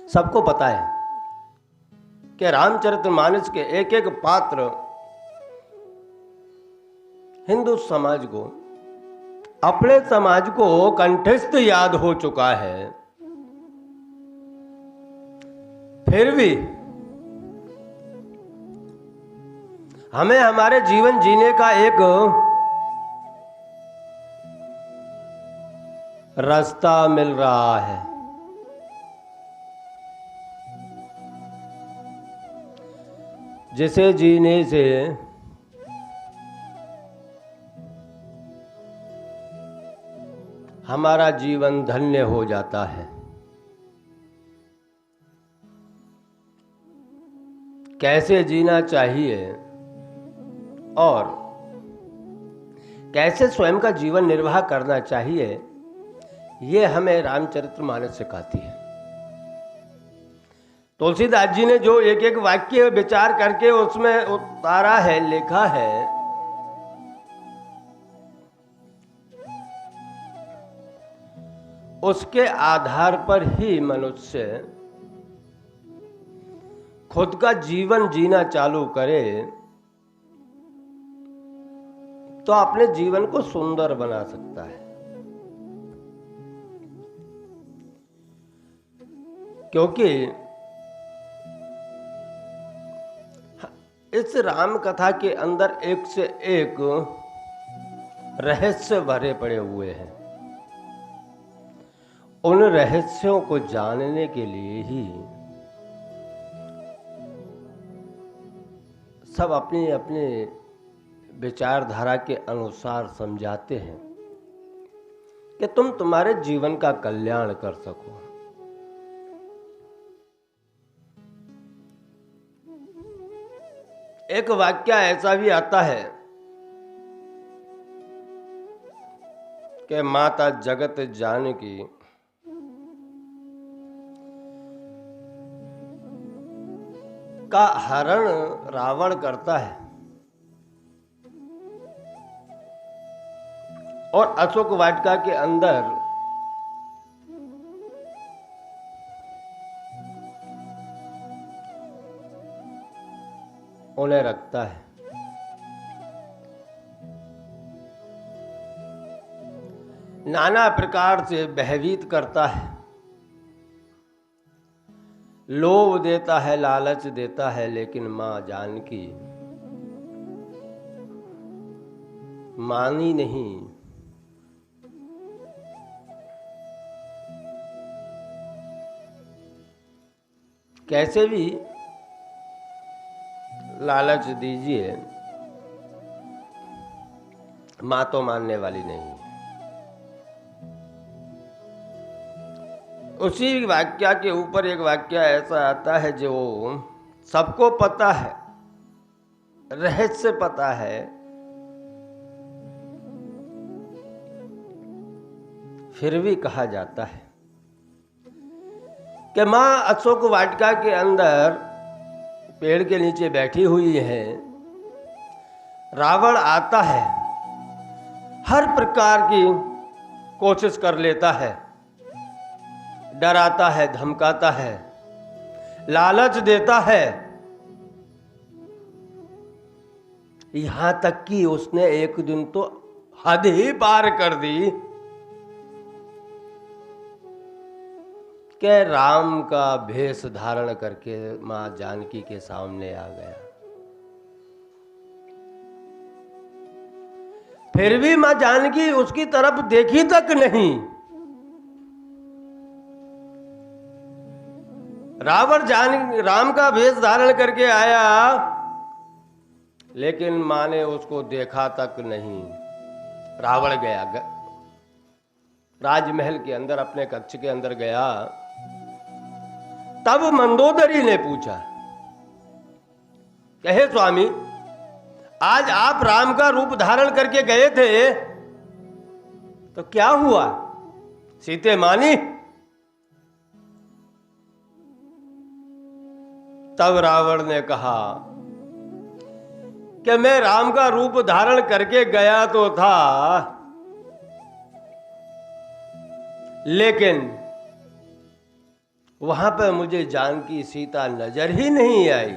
सबको पता है कि रामचरितमानस के एक एक पात्र हिंदू समाज को, अपने समाज को कंठस्थ याद हो चुका है। फिर भी हमें हमारे जीवन जीने का एक रास्ता मिल रहा है। जिसे जीने से हमारा जीवन धन्य हो जाता है। कैसे जीना चाहिए और कैसे स्वयं का जीवन निर्वाह करना चाहिए, ये हमें रामचरितमानस सिखाती है। तुलसीदास जी ने जो एक एक वाक्य विचार करके उसमें उतारा है, लिखा है, उसके आधार पर ही मनुष्य खुद का जीवन जीना चालू करे तो अपने जीवन को सुंदर बना सकता है। क्योंकि इस राम कथा के अंदर एक से एक रहस्य भरे पड़े हुए हैं। उन रहस्यों को जानने के लिए ही सब अपनी अपनी विचारधारा के अनुसार समझाते हैं कि तुम तुम्हारे जीवन का कल्याण कर सको। एक वाक्य ऐसा भी आता है कि माता जगत जानकी का हरण रावण करता है और अशोक वाटिका के अंदर उन्हें रखता है। नाना प्रकार से भयभीत करता है, लोभ देता है, लालच देता है, लेकिन मां जानकी मानी नहीं। कैसे भी लालच दीजिए, मां तो मानने वाली नहीं। उसी वाक्य के ऊपर एक वाक्य ऐसा आता है जो सबको पता है, रहस्य पता है, फिर भी कहा जाता है कि मां अशोक वाटिका के अंदर पेड़ के नीचे बैठी हुई है। रावण आता है, हर प्रकार की कोशिश कर लेता है, डराता है, धमकाता है, लालच देता है। यहां तक कि उसने एक दिन तो हद ही पार कर दी कि राम का भेष धारण करके मां जानकी के सामने आ गया। फिर भी मां जानकी उसकी तरफ देखी तक नहीं। रावण राम का भेष धारण करके आया, लेकिन मां ने उसको देखा तक नहीं। रावण गया, राजमहल के अंदर अपने कक्ष के अंदर गया। तब मंदोदरी ने पूछा, कहे स्वामी, आज आप राम का रूप धारण करके गए थे, तो क्या हुआ? सीते मानी? तब रावण ने कहा कि मैं राम का रूप धारण करके गया तो था, लेकिन वहां पर मुझे जानकी सीता नजर ही नहीं आई।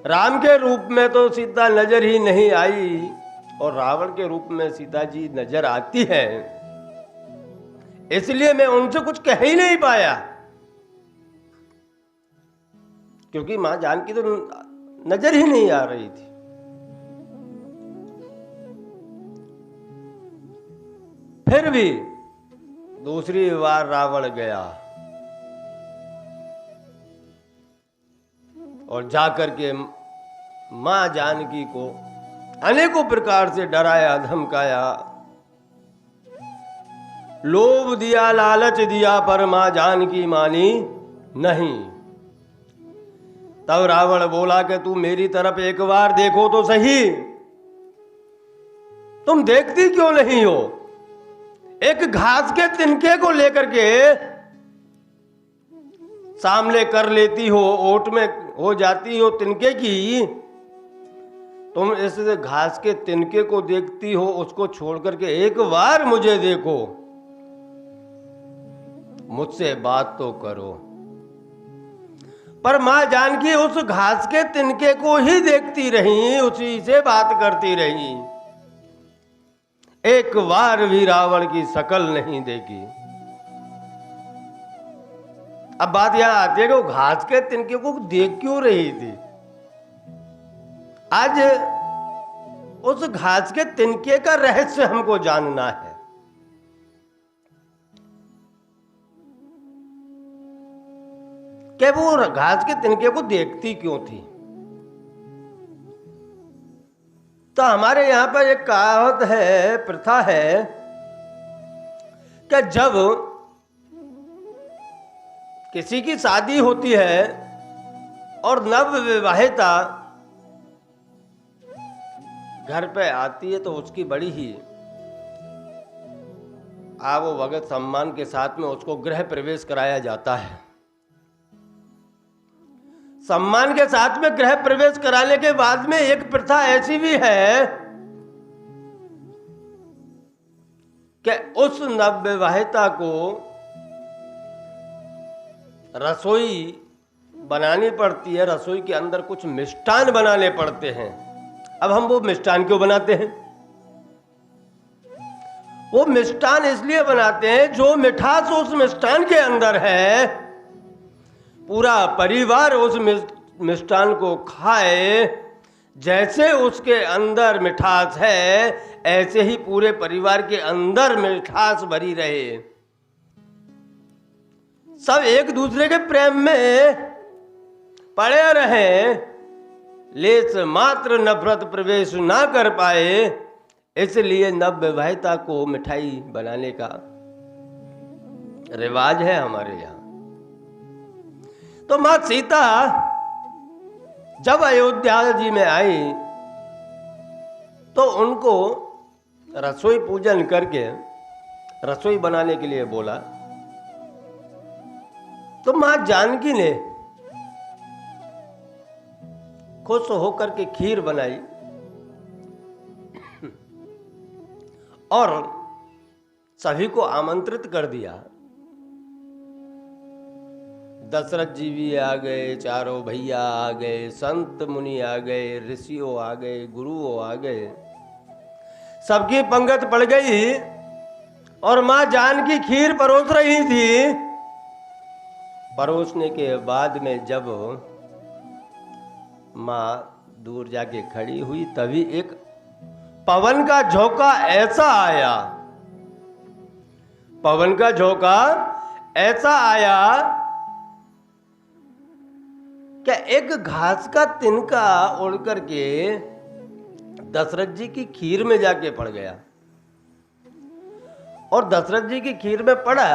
राम के रूप में तो सीता नजर ही नहीं आई, और रावण के रूप में सीता जी नजर आती है, इसलिए मैं उनसे कुछ कह ही नहीं पाया, क्योंकि मां जानकी तो नजर ही नहीं आ रही थी। फिर भी दूसरी बार रावण गया और जाकर के मां जानकी को अनेकों प्रकार से डराया, धमकाया, लोभ दिया, लालच दिया, पर मां जानकी मानी नहीं। तब रावण बोला कि तू मेरी तरफ एक बार देखो तो सही, तुम देखती क्यों नहीं हो? एक घास के तिनके को लेकर के सामने कर लेती हो, ओट में हो जाती हो तिनके की, तुम इस घास के तिनके को देखती हो, उसको छोड़ करके एक बार मुझे देखो, मुझसे बात तो करो। पर मां जानकी उस घास के तिनके को ही देखती रही, उसी से बात करती रही, एक बार भी रावण की शकल नहीं देखी। अब बात यहां आती है कि वो घास के तिनके को देख क्यों रही थी? आज उस घास के तिनके का रहस्य हमको जानना है। कि वो घास के तिनके को देखती क्यों थी? तो हमारे यहां पर एक कहावत है, प्रथा है कि जब किसी की शादी होती है और नव विवाहिता घर पे आती है, तो उसकी बड़ी ही आवो भगत सम्मान के साथ में उसको गृह प्रवेश कराया जाता है। सम्मान के साथ में गृह प्रवेश कराने के बाद में एक प्रथा ऐसी भी है कि उस नवविवाहिता को रसोई बनानी पड़ती है, रसोई के अंदर कुछ मिष्ठान बनाने पड़ते हैं। अब हम वो मिष्ठान क्यों बनाते हैं? वो मिष्ठान इसलिए बनाते हैं जो मिठास उस मिष्ठान के अंदर है, पूरा परिवार उस मिष्ठान को खाए। जैसे उसके अंदर मिठास है, ऐसे ही पूरे परिवार के अंदर मिठास भरी रहे, सब एक दूसरे के प्रेम में पड़े रहे, लेस मात्र नफरत प्रवेश ना कर पाए। इसलिए नवविवाहिता को मिठाई बनाने का रिवाज है हमारे यहाँ। तो मां सीता जब अयोध्या जी में आई तो उनको रसोई पूजन करके रसोई बनाने के लिए बोला। तो मां जानकी ने खुश होकर के खीर बनाई और सभी को आमंत्रित कर दिया। दशरथ जी भी आ गए, चारों भैया आ गए, संत मुनि आ गए, ऋषियों आ गए, गुरुओं आ गए, सबकी पंगत पड़ गई और मां जानकी खीर परोस रही थी। परोसने के बाद में जब मां दूर जाके खड़ी हुई, तभी एक पवन का झोंका ऐसा आया, पवन का झोंका ऐसा आया क्या एक घास का तिनका उड़ करके दशरथ जी की खीर में जाके पड़ गया। और दशरथ जी की खीर में पड़ा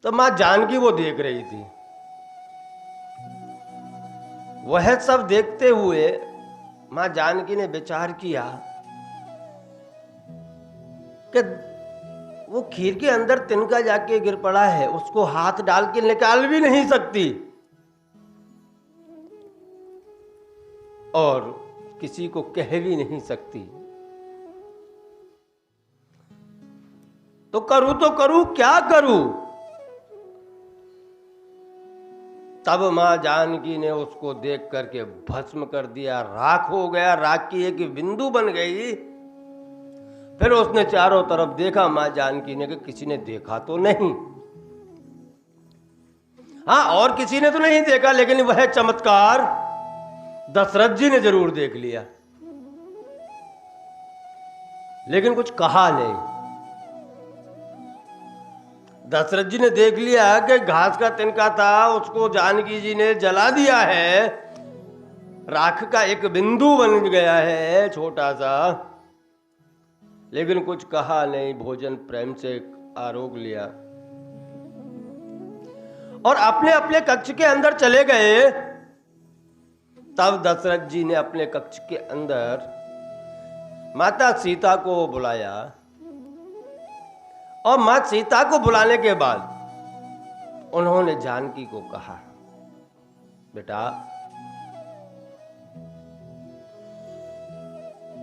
तो मां जानकी वो देख रही थी। वह सब देखते हुए मां जानकी ने विचार किया कि वो खीर के अंदर तिनका जाके गिर पड़ा है, उसको हाथ डाल के निकाल भी नहीं सकती। और किसी को कह भी नहीं सकती। तो करूं क्या करूं? तब मां जानकी ने उसको देख करके भस्म कर दिया, राख हो गया, राख की एक बिंदु बन गई। फिर उसने चारों तरफ देखा मां जानकी ने कि किसी ने देखा तो नहीं। हाँ, और किसी ने तो नहीं देखा, लेकिन वह चमत्कार दशरथ जी ने जरूर देख लिया, लेकिन कुछ कहा नहीं। दशरथ जी ने देख लिया कि घास का तिनका था, उसको जानकी जी ने जला दिया है, राख का एक बिंदु बन गया है छोटा सा, लेकिन कुछ कहा नहीं। भोजन प्रेम से आरोग लिया और अपने अपने कक्ष के अंदर चले गए। तब दशरथ जी ने अपने कक्ष के अंदर माता सीता को बुलाया और मां सीता को बुलाने के बाद उन्होंने जानकी को कहा, बेटा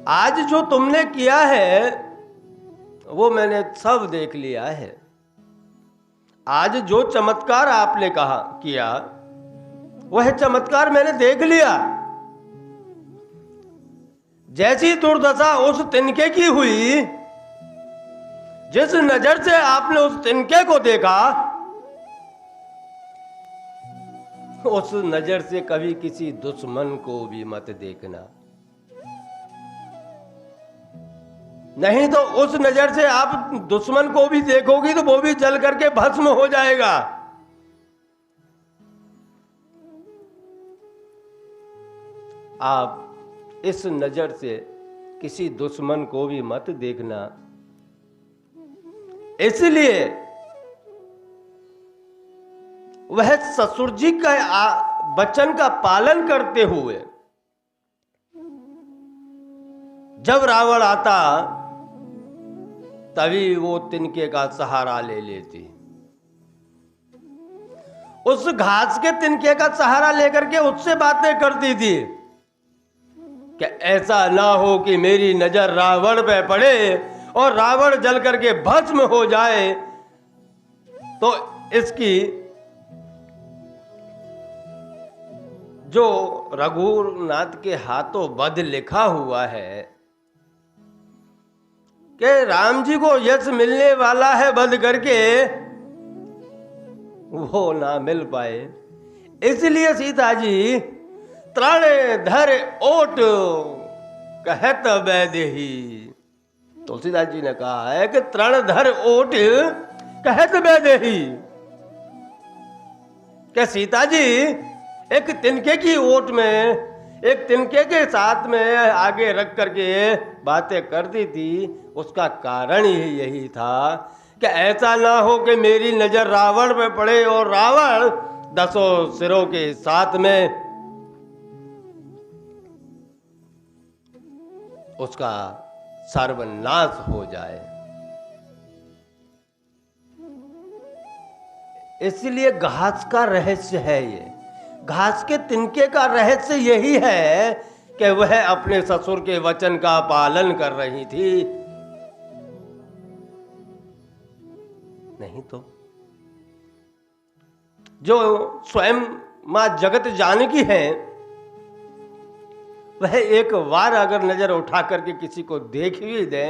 आज जो तुमने किया है वो मैंने सब देख लिया है। आज जो चमत्कार आपने कहा किया वह चमत्कार मैंने देख लिया। जैसी दुर्दशा उस तिनके की हुई, जिस नजर से आपने उस तिनके को देखा, उस नजर से कभी किसी दुश्मन को भी मत देखना, नहीं तो उस नजर से आप दुश्मन को भी देखोगी तो वो भी जल करके भस्म हो जाएगा। आप इस नजर से किसी दुश्मन को भी मत देखना। इसलिए वह ससुर जी का वचन का पालन करते हुए जब रावण आता तभी वो तिनके का सहारा ले लेती। उस घास के तिनके का सहारा लेकर के उससे बातें करती थी कि ऐसा ना हो कि मेरी नजर रावण पे पड़े और रावण जल करके भस्म हो जाए तो इसकी जो रघुनाथ के हाथों वध लिखा हुआ है कि राम जी को यश मिलने वाला है वध करके, वो ना मिल पाए। इसलिए सीता जी तृण धर ओट कहत वैदेही, तुलसीदास जी ने कहा है कि तृण धर ओट कहत वैदेही, कि सीता जी एक तिनके की ओट में, एक तिनके के साथ में आगे रख करके बातें करती थी। उसका कारण ही यही था कि ऐसा ना हो कि मेरी नजर रावण पे पड़े और रावण 10 सिरों के साथ में उसका सर्वनाश हो जाए। इसलिए घास का रहस्य है ये, घास के तिनके का रहस्य यही है कि वह अपने ससुर के वचन का पालन कर रही थी। नहीं तो जो स्वयं मां जगत जानकी है, वह एक बार अगर नजर उठा करके किसी को देख भी दे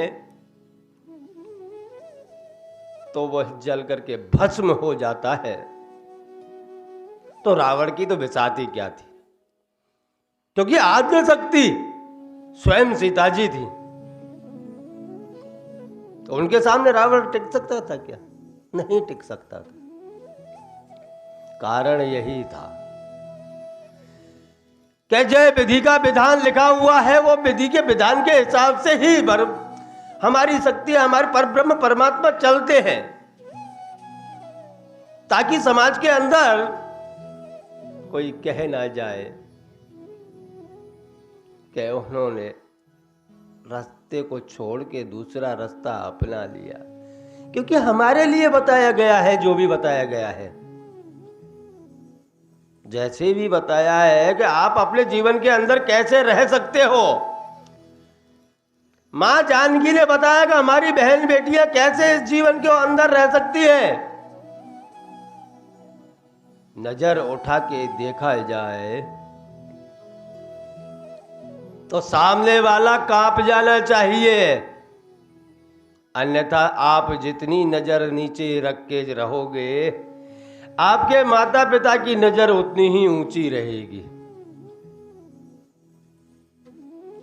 तो वह जल करके भस्म हो जाता है। तो रावण की तो बिसाती क्या थी, क्योंकि आद्य शक्ति स्वयं सीता जी थी। तो उनके सामने रावण टिक सकता था क्या? नहीं टिक सकता था। कारण यही था कि जय विधि का विधान लिखा हुआ है, वो विधि के विधान के हिसाब से ही हमारी शक्ति, हमारे परब्रह्म परमात्मा चलते हैं, ताकि समाज के अंदर कोई कह ना जाए कि उन्होंने रास्ते को छोड़ के दूसरा रास्ता अपना लिया, क्योंकि हमारे लिए बताया गया है जो भी बताया गया है। जैसे भी बताया है कि आप अपने जीवन के अंदर कैसे रह सकते हो। मां जानकी ने बताया कि हमारी बहन बेटियां कैसे इस जीवन के अंदर रह सकती है। नजर उठा के देखा जाए तो सामने वाला कांप जाना चाहिए, अन्यथा आप जितनी नजर नीचे रख के रहोगे आपके माता पिता की नजर उतनी ही ऊंची रहेगी।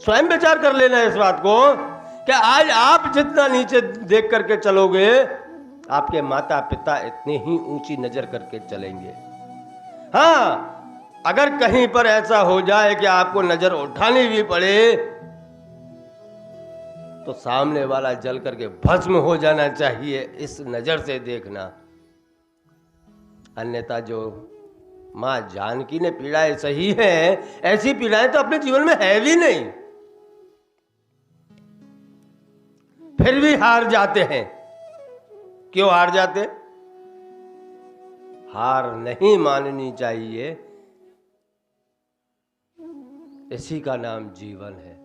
स्वयं विचार कर लेना इस बात को कि आज आप जितना नीचे देख करके चलोगे आपके माता पिता इतनी ही ऊंची नजर करके चलेंगे। हाँ, अगर कहीं पर ऐसा हो जाए कि आपको नजर उठानी भी पड़े तो सामने वाला जल करके भस्म हो जाना चाहिए, इस नजर से देखना। अन्यथा जो मां जानकी ने पीड़ाएं सही है, ऐसी पीड़ाएं तो अपने जीवन में है भी नहीं, फिर भी हार जाते हैं। क्यों हार जाते? हार नहीं माननी चाहिए, इसी का नाम जीवन है।